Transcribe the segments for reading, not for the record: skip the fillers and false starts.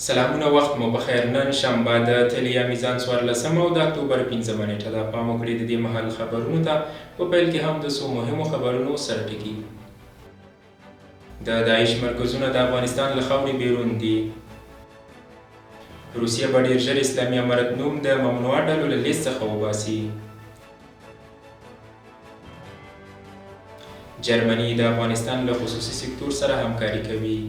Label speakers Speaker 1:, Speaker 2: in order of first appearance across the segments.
Speaker 1: سلامونه وخت مو بخیر. نن شنبه د تلیا میزان 14 او د اکتوبر 15 نیټه ده. پام وکړئ د دې مهال خبرونو ته. په پیل کې هم د څو مهمو خبرونو سره ټکي. د داعش مرکزونه د افغانستان له خاورې بیرون دي. روسیه به ډېر ژر اسلامي امارت نوم د ممنوعه ډلو له لیست څخه وباسي. جرمني د افغانستان له خصوصي سکتور سره همکاري کوي.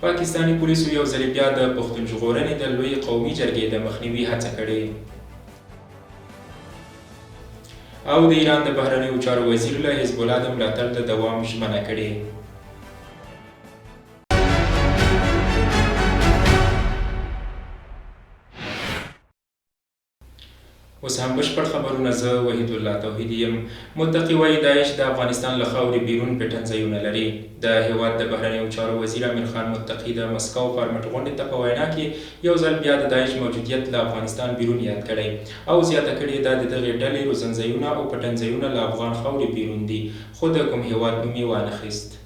Speaker 1: پاکستاني پولیسو یو ځل بیا د پښتون ژغورنې د لوی قومي جرګې د مخنیوي هڅه کړې. او د ایران د بهرنیو چارو وزیر له حزب الله د ملاتړ د دوام ژمنه کړې. اوس هم بشپړ خبرونه. زه وحید الله توحیدي یم. متقي وایي داعش د افغانستان له خاورې بیرون پټنځایونه لري. د هیواد د بهرنیو چارو وزیر امیر خان متقي د مسکو فارمټ غونډې ته په وینا کې یو ځل بیا د داعش موجودیت له افغانستان بیرون یاد کړی او زیاته کړې دا د دغې ډلې روزنځایونه او پټنځایونه له افغان خاورې بیرون دي، خو د کوم هیواد نوم یې وانخیست.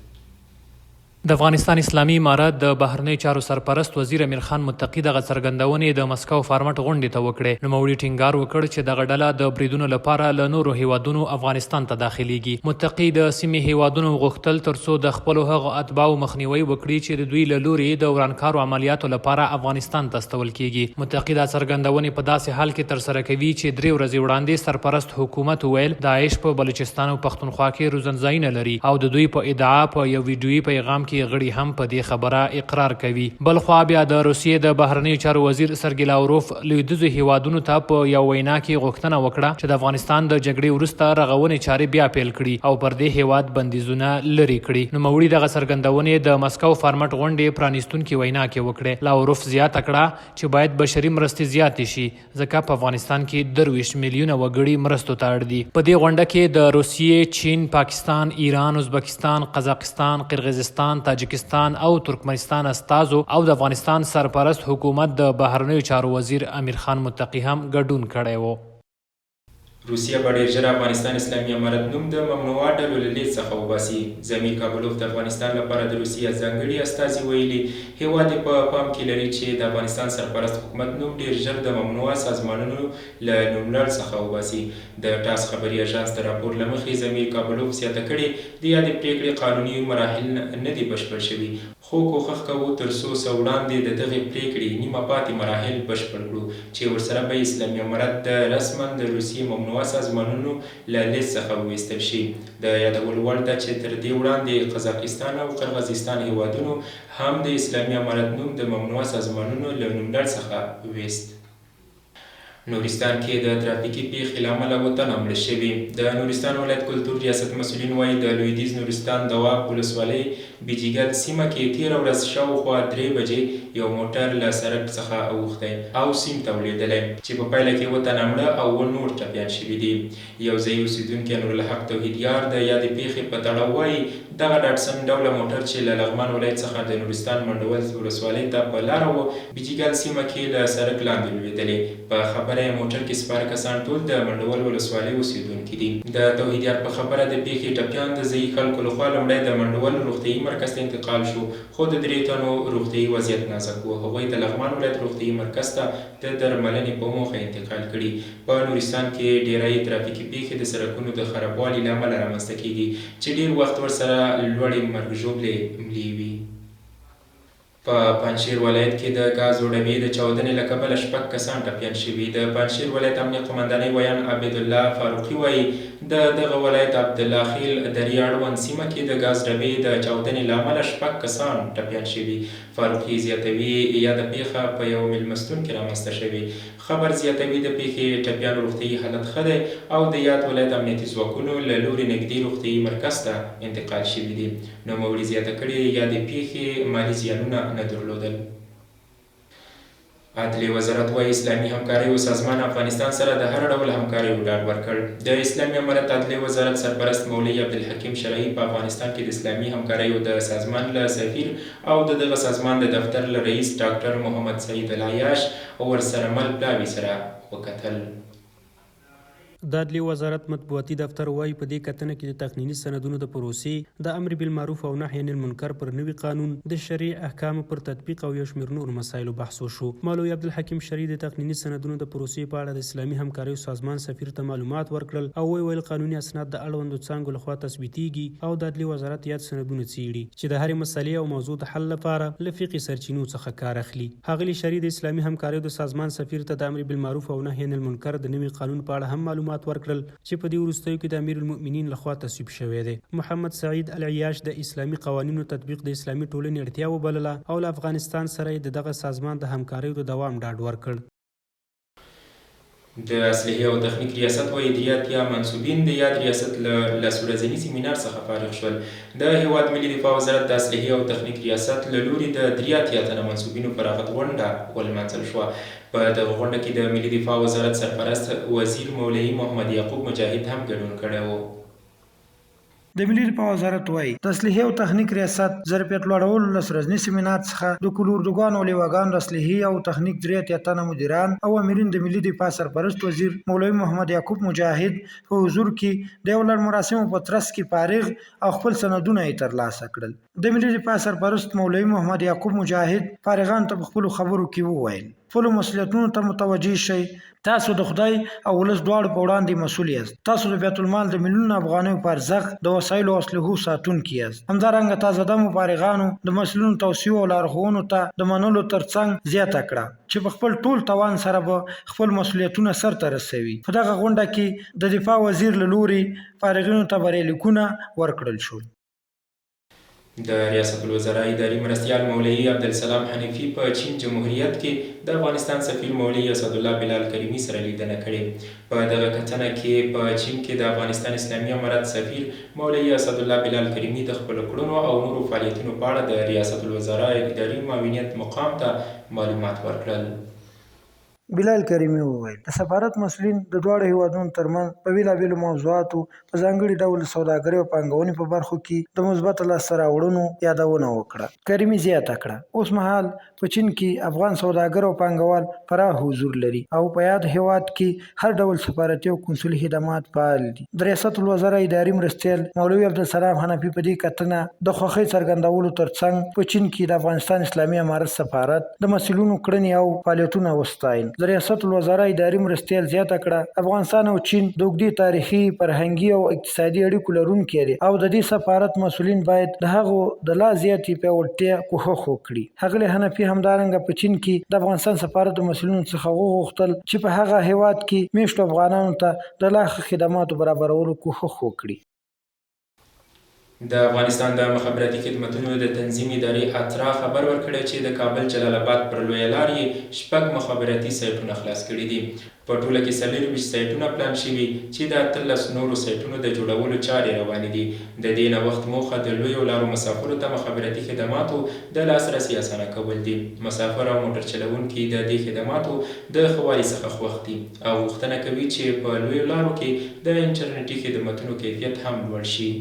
Speaker 2: د افغانستان اسلامي امارت د بهرنی چارو سرپرست وزیر امیر خان متقي دغه څرګندونې د مسکو فارمټ غونډې ته وکړې. نوموړي ټینګار وکړ چې دغه ډله د بریدونو لپاره له نورو هیوادونو افغانستان ته داخليږي. متقي د سیمې هیوادونو غوښتل ترڅو د خپلو هغو اتباعو مخنیوي وکړي چې د دوی له لوري د ورانکارو عملیاتو لپاره افغانستان ته استول کیږي. متقي دا څرګندونې په داسې حال کې ترسره کوي چې 3 ورځې وړاندې سرپرست حکومت ویل داعش په بلوچستان او پښتونخوا کې روزنځایونه لري او د دوی په ادعا په یو ویډیویي پیغام کې غړي هم په دې خبره اقرار کوي. بل خوا بیا د روسیې د بهرنیو چارو وزیر سرګی لاوروف لویدیځو هیوادونو ته په یو وینا کې غوښتنه وکړه چې د افغانستان د جګړې وروسته رغونې چارې بیا پیل کړي او پر دې هیواد بندیزونه لرې کړي. نوموړي دغه څرګندونې د مسکو فارمټ غونډې پرانیستونکې وینا کې وکړې. لاوروف زیاته کړه چې باید بشري مرستې زیاتې شي ځکه په افغانستان کې 23 میلیونه وګړي مرستو ته اړ دي. په دې غونډه کې د روسیې، چین، پاکستان، ایران، ازبکستان، قزاقستان، قرغیزستان، تاجکستان او ترکمنستان استازو او د افغانستان سرپرست حکومت د بهرنیو چارو وزیر امیر خان متقي هم ګډون کړی و.
Speaker 1: روسیه به ډېر ژر افغانستان اسلامي امارت نوم د ممنوعه ډلو له لیست څخه وباسي. زمیر کابلوف د افغانستان لپاره د روسیې ځانګړي استازي ویلي هیواد یې په پام کې لري چې د افغانستان سرپرست حکومت نوم ډېر ژر د ممنوعه سازمانونو له نوملړ څخه وباسي. د ټاس خبري اژانس د راپور له مخې زمیر کابلوف زیاته کړې د یادې پرېکړې قانوني مراحل نه دي بشپړ شوي، خو کوښښ کوو تر څو وړاندې د دغې پرېکړې نیمه پاتې مراحل بشپړ کړو چې ورسره به اسلامي امارت د رسما د روسیې ممنوعه سازمانونو له لیست څخه وویستل شي. د یادولو وړ ده چې تر دې وړاندې قزاقستان او قرغیزستان هیوادونو هم د اسلامي امارت نوم د ممنوعه سازمانونو له نوملړ څخه وویست. نورستان کې د ترافیکي پیښې له امله 7 تنه مړه شوي. د نورستان ولایت کلتور ریاست مسؤلین وایي د لویدیځ نورستان د واغ ولسوالۍ بیجیګل سیمه کې تېره ورځ شاوخوا 3 بجې یو موټر له سړک څخه اوښتی او سیند ته ولوېدلی چې په پایله کې 7 تنه مړه او 9 نور ټپیان شوي دي. یو ځایي اوسېدونکی نورالحق توحیدیار د یادې پیښې په تړاو وایي دغه ډاټسن ډوله موټر چې له لغمان ولایت څخه د نورستان منډول ولسوالۍ ته په لاره و بیجیګل سیمه کې له سړک لاندې لوېدلی. په خبره موټر کې سپاره کسان ټول د منډول ولسوالۍ اوسېدونکي دي. د توحیدیار په خبره د پیښې ټپیان د ځایي خلکو لخوا لومړی د منډول روغتیایي مرکز ته انتقال شو، خو د 3 تنو روغتیایي وضعیت نازک و. هغوی د لغمان ولایت روغتیایي مرکز ته د درملنې په موخه انتقال کړي. په نورستان کې ډیری ترافیکي پیښې د سړکونو د خرابوالي له امله رامنځته کیږي چې ډیر وخت ورسره لوړې مرګ ژوبلې ملې وي. په پنجشیر ولایت کې د ګازو ډبې د چاودنې له کبله 6 کسان ټپیان شوي. د پنجشیر ولایت امنیه قمندانۍ ویان عبیدالله فاروقي وایي دغه ولایت عبدالله خیل درې اړوند سیمه کې د ګاز ډبې د چاودنې له امله 6 کسان ټپیان شوي. فاروقي زیاتوي یاده پیښه په یو میلمستون کې رامنځته شوې. خبر زیاتوي د پیښې ټپیانو روغتیایي حالت ښه دی او د یاد ولایت امنیتي ځواکونو له لوري نږدې روغتیایي مرکز ته انتقال شوي دي. نوموړي زیاته کړې یادې پیښې مالي زیانونه نه درلودل. عدلیې وزارت وایي اسلامي همکاریو سازمان افغانستان سره د هر ډول همکاریو ډاډ ورکړ. د اسلامي امارت عدلیې وزارت سرپرست مولوي عبدالحکیم شرعي په افغانستان کې د اسلامي همکاریو د سازمان له سفیر او دغه سازمان د دفتر له رئیس ډاکټر محمد سعید العیاش او ورسره مل پلاوي سره وکتل.
Speaker 3: د عدلیې وزارت مطبوعاتي دفتر وایي په دې کتنه کې د تقنیني سندونو د پروسې، د امر بالمعروف او نهي عن المنکر پر نوي قانون، د شرعي احکامو پر تطبیق او یو شمېر نور مسایلو بحث وشو. مولوي عبدالحکیم شرعي د تقنیني سندونو د پروسې په اړه د اسلامي همکاریو سازمان سفیر ته معلومات ورکړل او ویل قانوني اسناد د اړوندو څانګو لخوا تثبیتیږي او د عدلیې وزارت یاد سندونه څیړي چې د هرې مسلې او موضوع د حل لپاره له فقهي سرچینو څخه کار اخلي. ښاغلي شرعي د اسلامي همکاریو د سازمان سفیر ته د امر بالمعروف او نهي عن المنکر د نوي قانون په اړه هم معلومات ورکړل چې په دې وروستیو کې د امیر المؤمنین لخوا تصویب شوی دی. محمد سعید العیاش د اسلامي قوانینو تطبیق د اسلامي ټولنې اړتیا وبلله او له افغانستان سره د دغه سازمان د همکاریو د دوام ډاډ ورکړ.
Speaker 1: د اسلحې او تخنیک ریاست وایي دریات یا منصوبین د یاد ریاست له لسورځني سیمینار څخه فارغ شول. د هیواد ملي دفاع وزارت د اسلحې او تخنیک ریاست له لوري د دریات یا تنه منصوبینو فراغت غونډه ولمانځل شوه. په دغه غونډه کې د ملي دفاع وزارت سرپرست وزیر مولوي محمد یعقوب مجاهد هم ګډون کړی و.
Speaker 4: د ملي دفاع وزارت وایي د اسلحې او تخنیک ریاست ظرفیت لوړولو لسورځني سیمینار څخه د کلو اردوګانو او لیواګانو د اسلحې او تخنیک درې اتیا تنه مدیران او امرین د ملي دفاع سرپرست وزیر مولوي محمد یعقوب مجاهد په حضور کې د یو لړ مراسمو په ترڅ کې فارغ او خپل سندونه یې ترلاسه کړل. د ملي دفاع سرپرست مولوي محمد یعقوب مجاهد فارغان ته په خپلو خبرو کې وویل خپلو مسؤلیتونو ته متوجه شئ. تاسو د خدای او ولس دواړو په وړاندې مسؤل یاست. تاسو د بیت المال د میلیونونو افغانیو په ارزښت د وسایلو او اسلحو ساتونکي یاست. همدارنګه تازه دمو فارغانو د مسؤلینو توصیو او لارښوونو ته د منلو ترڅنګ زیاته کړه چې په خپل ټول توان سره به خپل مسؤلیتونه سرته رسوي. په دغه غونډه کې د دفاع وزیر له لوري فارغینو ته بریالیکونه ورکړل شول.
Speaker 1: د ریاست الوزرا اداري مرستیال مولوي عبدالسلام حنیفي په چین جمهوریت کې د افغانستان سفیر مولوي اسدالله بلال کریمي سره لیدنه کړې. په دغه کتنه کې په چین کې د افغانستان اسلامي امارت سفیر مولوي اسدالله بلال کریمي د خپلو کړنو او نورو فعالیتونو په اړه د ریاست الوزرا اداري معاونیت مقام ته معلومات ورکړل.
Speaker 4: بلال کریمي وویل د سفارت مسؤلین د دواړو هیوادونو ترمنځ په بیلابیلو موضوعاتو په ځانګړي ډول سوداګرۍ او پانګونې په برخو کې د مثبت لاسته راوړنو یادونه وکړه. کریمي زیاته کړه اوس مهال په چین کې افغان سوداګر او پانګوال پراخ حضور لري او په یاد هیواد کې هر ډول سفارتي او کنسولي خدمات فعال دي. د ریاست الوزرا اداري مرستیال مولوي عبدالسلام حنفي په دې کتنه د خوښۍ څرګندولو ترڅنګ په چین کې د افغانستان اسلامي امارت سفارت د مسؤلینو کړنې او فعالیتونه وستایل. د ریاست الوزرا اداري مرستیال زیاته کړه افغانستان او چین د اوږدې تاریخي فرهنګي او اقتصادي اړیکو لرونکي دي او د دې سفارت مسؤلین باید د هغو د لا زیاتې پیاوړتیا کوښښ وکړي. ښاغلي حنفي همدارنګه په چین کې د افغانستان سفارت د مسؤلینو څخه وغوښتل چې په هغه هیواد کې میشتو افغانانو ته د لا ښه خدماتو برابرولو کوښښ وکړي.
Speaker 1: د افغانستان د مخابراتي خدمتونو د تنظیم ادارې اترا خبر ورکړی چې د کابل جلال آباد پر لویه لار یې 6 مخابراتي سایټونه خلاص کړي دي. په ټوله کې 24 سایټونه پلان شوي چې د 13 نورو سایټونو د جوړولو چارې روانې دي. د دې نوښت موخه د لویو لارو مسافرو ته مخابراتي خدماتو د لاسرسي اسانه کول دي. مسافر او موټر چلوونکي د دې خدماتو د ښه والي څخه خوښ دي او غوښتنه کوي چې په لویو لارو کې د انټرنیټي خدمتونو کیفیت هم لوړ شي.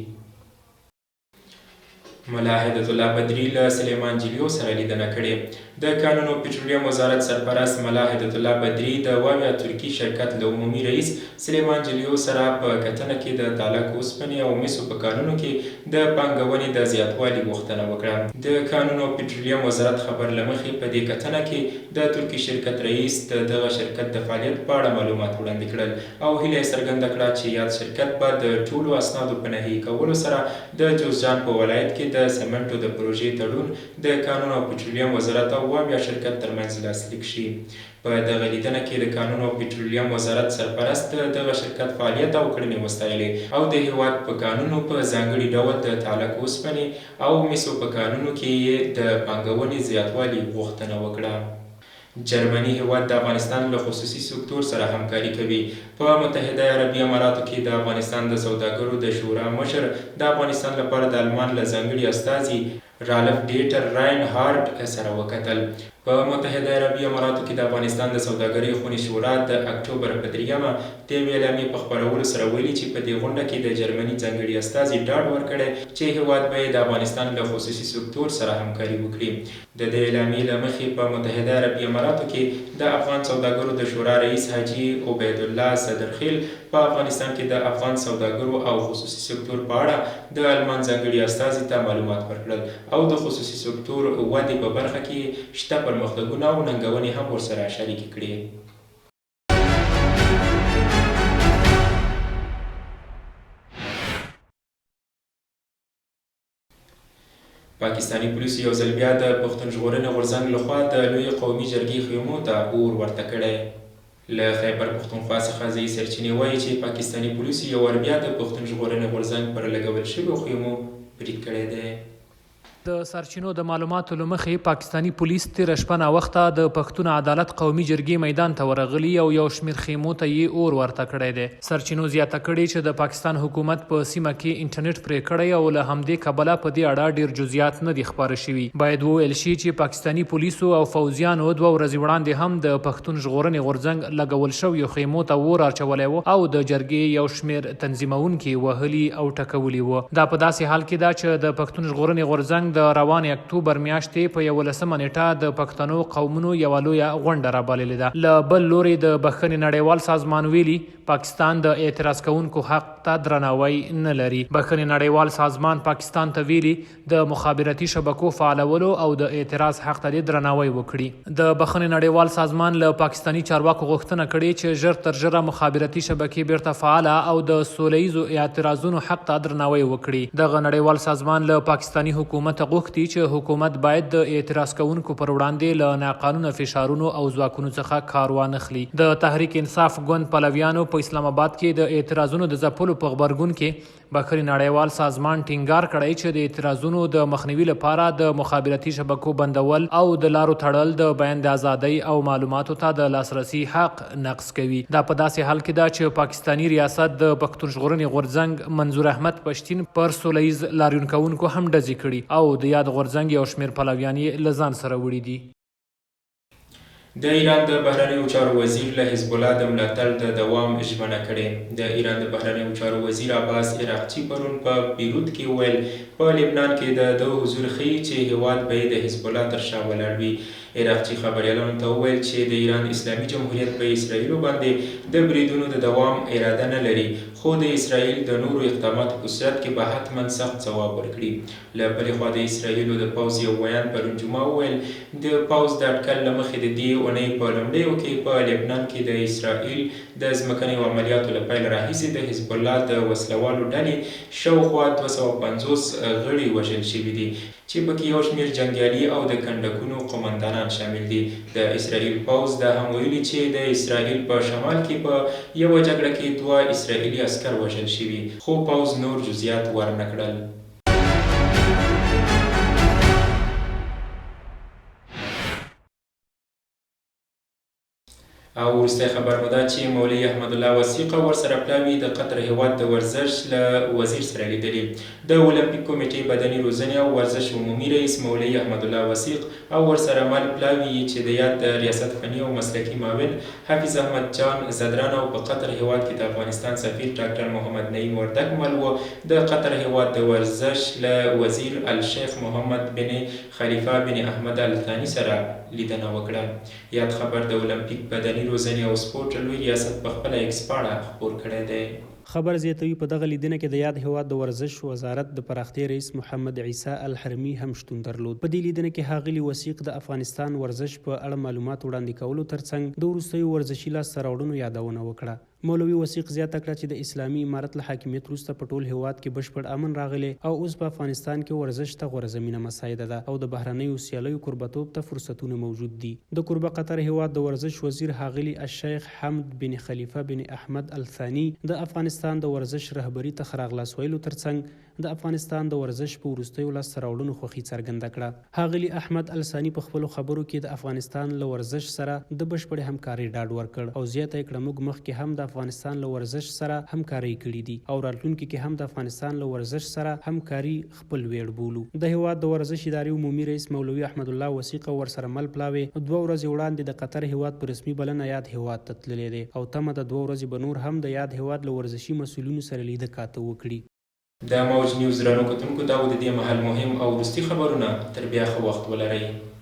Speaker 1: ملا هدایت الله بدري له سلیمان جلیو سره لیدنه کړې. د کانون او پټرولیم وزارت سرپرست ملا هدایت الله بدري د واویا ترکی شرکت له عمومي رئیس سلیمان جلیو سره په کتنه کې د تالک اوسپنې او مسو په کانونو کې د پانګونې د زیاتوالي غوښتنه وکړه. د کانون او پټرولیم وزارت خبر له مخې په دې کتنه کې د ترکی شرکت رئیس د دغه شرکت د فعالیت په اړه معلومات وړاندې کړل او هیله یې څرګنده کړه چې یاد شرکت به د ټولو اسنادو په نهي کولو سره د جوزجان په ولایت کې د سمنټو د پروژې تړون د کانون او پټرولیم وزارت او واویا شرکت ترمنځ لاسلیک شي. په دغه لیدنه کې د کانون او پټرولیم وزارت سرپرست دغه شرکت فعالیت او کړنې وستایلې او د هیواد په قانونو په ځانګړي ډول د تالک اوسپنې او مسو په قانونو کې د پانګونې زیاتوالي غوښتنه وکړه. جرمني هیواد د افغانستان له خصوصي سکتور سره همکاري کوي. په متحده عربي اماراتو کې د افغانستان د سوداګرو د شورا مشر د افغانستان لپاره د المان له ځانګړي استازي رالف ډیټر راین هارډ سره وکتل. په متحده عربي اماراتو کې د افغانستان د سوداګرۍ خونې شورا د اکتوبر په 3 د یوې اعلامیې په خپرولو سره ویلي چې په دې غونډه کې د جرمني ځانګړي استازي ډاډ ورکړی چې هیواد به د افغانستان له خصوصي سکتور سره همکاري وکړي. د دې اعلامیې له مخې په متحده عربي اماراتو کې د افغان سوداګرو د شورا رئیس حاجي عبیدالله صدرخیل په افغانستان کې د افغان سوداګرو او خصوصي سکتور په اړه د المان ځانګړي استازي ته معلومات ورکړل او د خصوصي سکتور ودې په برخه کې شته پرمختګونه او ننګونې هم ورسره شریکې کړي. پاکستاني پولیسو یو ځل بیا د پښتون ژغورنې غورځنګ لخوا د لوی قومي جرګې خیمو ته اور ورته کړی. له خیبر پښتونخوا څخه ځایي سرچینې وایي چې پاکستاني پولیسو یو وار بیا د پښتون ژغورنې غورځنګ پر لګول شویو خیمو برید کړی دی.
Speaker 2: د سرچینو د معلوماتو له مخې پاکستاني پولیس تېره شپه ناوخته د پښتون عدالت قومي جرګې میدان ته ورغلي او یو شمېر خیمو ته یې اور ورته کړی دی. سرچینو زیاته کړې چې د پاکستان حکومت په سیمه کې انټرنیټ پرې کړی او له همدې کبله په دې اړه ډېر جزئیات نه دي خپاره شوي. باید وویل شي چې پاکستاني پولیسو او فوجیانو 2 ورځې وړاندې هم د پښتون ژغورنې غورځنګ لګول شویو خیمو ته اور اچولی و او د جرګې یو شمېر تنظیمونکي وهلي او ټکولي و. دا په داسې حال کې ده چې د پښتون ژغورنې غورځنګ د روان اکتوبر میاشتې په 11مه نیټه د پښتنو قومونو یوه لویه غونډه رابللې ده. له بل لوري د بخښنې نړیوال سازمان ویلي پاکستان د اعتراض کوونکو حق ته درناوی نه لري. بخښنې نړیوال سازمان پاکستان ته ویلي د مخابراتي شبکو فعالولو او د اعتراض حق ته درناوی وکړي. د بخښنې نړیوال سازمان له پاکستاني چارواکو غوښتنه کړې چې ژر تر ژره مخابراتي شبکې بیرته فعاله او د سوله ییزو اعتراضونو حق ته درناوی وکړي. دغه نړیوال سازمان له پاکستاني حکومت غوښتي چې حکومت باید د اعتراض کوونکو پر وړاندې له ناقانونه فشارونو او ځواکونو څخه کار وانخلي. د تحریک انصاف ګوند پلویانو په اسلام آباد کې د اعتراضونو د ځپلو په غبرګون کې بخښنې نړیوال سازمان ټینګار کړی چې د اعتراضونو د مخنیوي لپاره د مخابراتي شبکو بندول او د لارو تړل د بیان د ازادۍ او معلوماتو ته د لاسرسي حق نقض کوي. دا په داسې حال کې ده چې پاکستاني ریاست د پښتون ژغورنې غورځنګ منظور احمد پښتین پر سوله ییز لاریون کوونکو هم ډزې کړي او د یاد غورځنګ یو شمېر پلویان یې له ځان سره وړي دي.
Speaker 1: د ایران د بهرنیو چارو وزیر له حزب الله د ملاتړ د دوام ژمنه کړې. د ایران د بهرنیو چارو وزیر عباس عراقچي پرون په بیروت کې ویل په لبنان کې د ده حضور ښیي چې هیواد به د حزب الله تر شا ولاړ وي. عراقچي خبریالانو ته وویل چې د ایران اسلامي جمهوریت په اسرائیلو باندې د بریدونو د دوام اراده نه لري خو د اسرائیل د نورو اقداماتو په صورت کې به حتما سخت ځواب ورکړي. له بلې خوا د اسرائیلو د پوځ یو ویان پرون جمعه وویل د پوځ د اټکل له مخې د دې اونۍ په لومړیو کې په لبنان کې د اسرائیل د ځمکنیو عملیاتو له پیل راهیسې د حزب الله د وسلوالو ډلې شاوخوا 250 غړي وژل شوي دي چې پکې یو شمېر جنګیالي او د کنډکونو قومندانان شامل دي. د اسرائیل پوځ دا هم ویلي چې د اسرائیل په شمال کې په یوه جګړه کې 2 اسرائیلي عسکر وژل شوي خو پوځ نور جزئیات ورنه کړل. او وروستی خبر مو دا چې مولوي احمد الله وثیقه ورسره پلاوي د قطر هیواد د ورزش له وزیر سره لیدلي. د اولمپیک کمیټې بدني روزنې او ورزش عمومي رئیس مولوي احمد الله وثیق او ورسره مل پلاوي چې د یاد د ریاست فني او مسلکي معاون حافظ احمد جان زدران او په قطر هیواد کې د افغانستان سفیر ډاکټر محمد نعیم وردک مل و د قطر هیواد د ورزش له وزیر الشیخ محمد بن خلیفه بن احمد الثاني سره لیدنه وکړه. یاد خبر د اولمپیک بدني روزنې او سپورټ لوی ریاست په خپله ایکس پاڼه خپور کړی دی.
Speaker 3: خبر زیاتوي په دغه لیدنه کې د یاد هیواد د ورزش وزارت د پراختیا رئیس محمد عیسی الحرمي هم شتون درلود. په دې لیدنه کې ښاغلي وثیق د افغانستان ورزش په اړه معلومات وړاندې کولو ترڅنګ د وروستیو ورزشي لاسته راوړنو یادونه وکړه. مولوي وثیق زیاته کړه چې د اسلامي امارت له حاکمیت وروسته په ټول هیواد کې بشپړ امن راغلی او اوس په افغانستان کې ورزش ته غوره زمینه مساعده ده او د بهرنیو سیالیو کوربتوب ته فرصتونه موجود دي. د کوربه قطر هیواد د ورزش وزیر ښاغلي الشیخ حمد بن خلیفه بن احمد الثاني د افغانستان د ورزش رهبري ته ښه راغلاس ویلو ترڅنګ د افغانستان د ورزش په وروستیو لاسته راوړنو خوښي څرګنده کړه. ښاغلي احمد الثاني په خپلو خبرو کې د افغانستان له ورزش سره د بشپړې همکارۍ ډاډ ورکړ او زیاته یې کړه موږ مخکې هم د افغانستان له ورزش سره همکاري کړې دي او راتلونکي کې هم د افغانستان له ورزش سره همکاري خپل ویړ بولو. د هیواد د ورزش ادارې عمومي رئیس مولوي احمد الله وثیق او ورسره مل پلاوي 2 ورځې وړاندې د قطر هیواد په رسمي بلنه یاد هیواد ته تللی دی او تمه د 2 ورځې به نور هم د یاد هیواد له ورزشي مسؤلینو سره لیده کاته وکړي.
Speaker 1: د موج نیوز رانو کتونکو دا و د دې مهال مهم او وروستي خبرونه. تر بیا ښه وخت ولرئ.